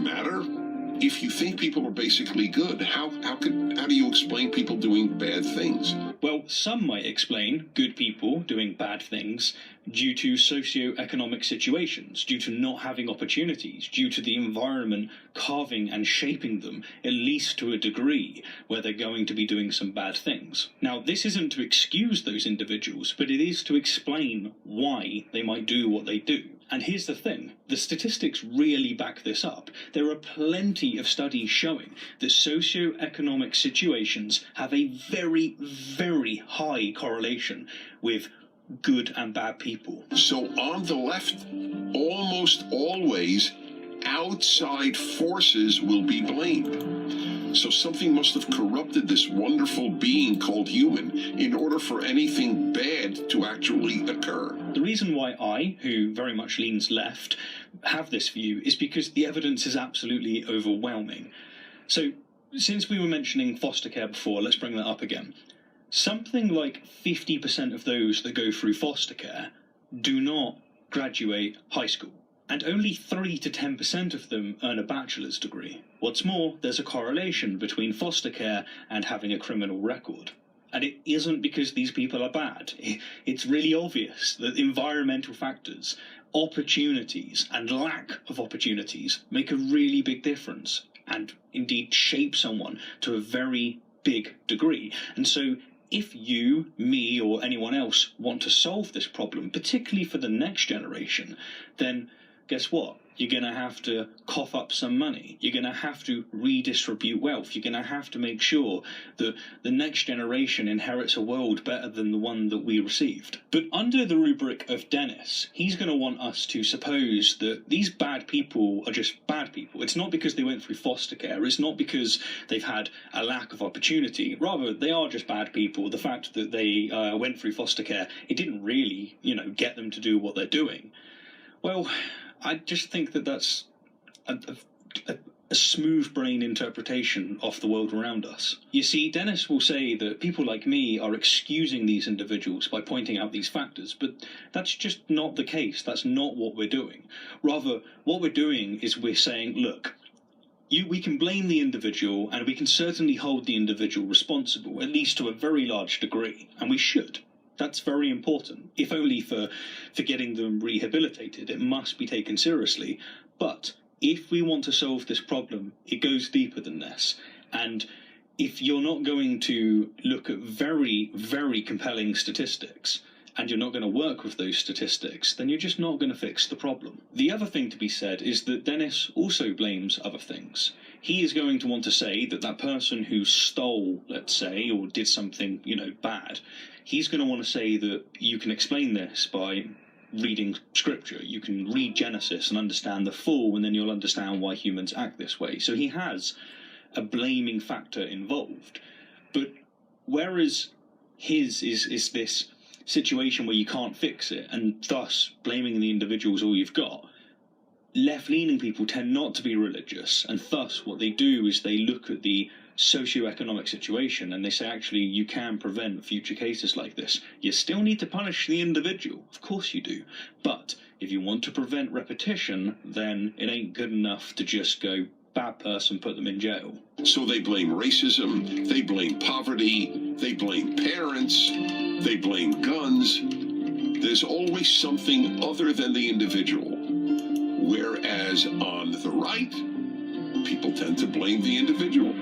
matter? If you think people are basically good, how do you explain people doing bad things? Well, some might explain good people doing bad things due to socio-economic situations, due to not having opportunities, due to the environment carving and shaping them, at least to a degree, where they're going to be doing some bad things. Now, this isn't to excuse those individuals, but it is to explain why they might do what they do. And here's the thing, the statistics really back this up. There are plenty of studies showing that socio-economic situations have a very, very high correlation with good and bad people. So on the left, almost always, outside forces will be blamed. So something must have corrupted this wonderful being called human in order for anything bad to actually occur. The reason why I, who very much leans left, have this view is because the evidence is absolutely overwhelming. So, since we were mentioning foster care before, let's bring that up again. Something like 50% of those that go through foster care do not graduate high school, and only 3 to 10% of them earn a bachelor's degree. What's more, there's a correlation between foster care and having a criminal record. And it isn't because these people are bad. It's really obvious that environmental factors, opportunities, and lack of opportunities make a really big difference, and indeed shape someone to a very big degree. And so if you, me, or anyone else want to solve this problem, particularly for the next generation, then guess what? You're going to have to cough up some money. You're going to have to redistribute wealth. You're going to have to make sure that the next generation inherits a world better than the one that we received. But under the rubric of Dennis, he's going to want us to suppose that these bad people are just bad people. It's not because they went through foster care. It's not because they've had a lack of opportunity. Rather, they are just bad people. The fact that they went through foster care, it didn't really, get them to do what they're doing. Well, I just think that that's a smooth brain interpretation of the world around us. You see, Dennis will say that people like me are excusing these individuals by pointing out these factors, but that's just not the case. That's not what we're doing. Rather, what we're doing is we're saying, look, we can blame the individual, and we can certainly hold the individual responsible, at least to a very large degree, and we should. That's very important, if only for getting them rehabilitated. It must be taken seriously. But if we want to solve this problem, it goes deeper than this. And if you're not going to look at very, very compelling statistics, and you're not going to work with those statistics, then you're just not going to fix the problem. The other thing to be said is that Dennis also blames other things. He is going to want to say that that person who stole, let's say, or did something, bad, he's going to want to say that you can explain this by reading scripture. You can read Genesis and understand the fall, and then you'll understand why humans act this way. So he has a blaming factor involved. But whereas his is this situation where you can't fix it, and thus blaming the individual is all you've got, left-leaning people tend not to be religious, and thus what they do is they look at the socio-economic situation and they say, actually, you can prevent future cases like this. You still need to punish the individual, of course you do, but if you want to prevent repetition, then it ain't good enough to just go, bad person, put them in jail. So they blame racism, they blame poverty, they blame parents, they blame guns. There's always something other than the individual. Whereas on the right, people tend to blame the individual.